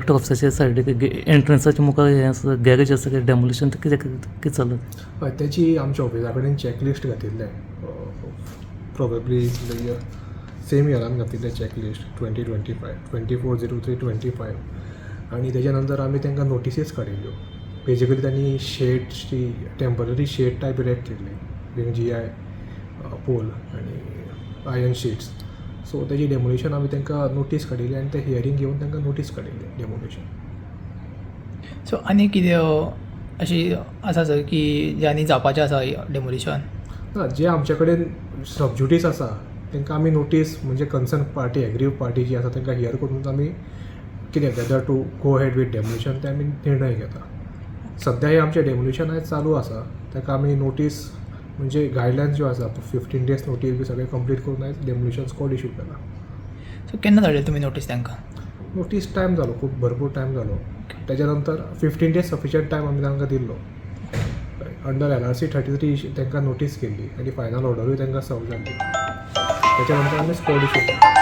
Collector ऑफिसाच्या सायडीक एंट्रन्साच्या मुखार हें आसा गॅरेज आसा की डेमोलिशन कितें चलत? हय, तेची आमच्या ऑफिसा कडेन चॅकलिस्ट घातिल्लें. प्रोबेबली सेम इयरान घातिल्लें चॅकलिस्ट 2025 आनी तेच्या नंतर आमी तांकां नोटिसीस काडिल्ल्यो. बेजिकली तांणी शेड्सची टेम्पररी शेड टायप इरेक्ट केल्ली बीन GI पोल आनी आयर्न शीट्स. सो तेजी डेमोलिशन आमी तांकां नोटीस काडिल्ली आनी ते हियरींग घेवन तांकां नोटीस काडिल्ली डेमोलिशन. सो आनी कितें अशी आसा सर की जे आनी जावपाचें आसा डेमोलिशन? ना, जे आमचे कडेन सबज्युडीज आसा तांकां आमी नोटीस म्हणजे कन्सर्न पार्टी एग्रीव पार्टी जी आसा तांकां हियर करून आमी कितें whether to go ahead with demolition ते आमी निर्णय घेता. सद्या हे आमचें डेमोलिशन आयज चालू आसा. ताका आमी नोटीस म्हणजे गायडलायन्स ज्यो आसा 15 days नोटीस बी सगळें कंप्लीट करून आयज डेमोलिशन स्क्वॉड इशू केला. सो केन्ना धाडले तुमी नोटीस तांकां? नोटीस टायम जालो, खूब भरपूर टायम जालो. तेच्या नंतर 15 days सफिशियंट टायम आमी तांकां दिल्लो. अंडर NRC 33 तांकां नोटीस केल्ली आनी फायनल ऑर्डरूय तांकां सर्व जाल्ली. त्याच्या नंतर आमी स्क्वॉड इशू केला.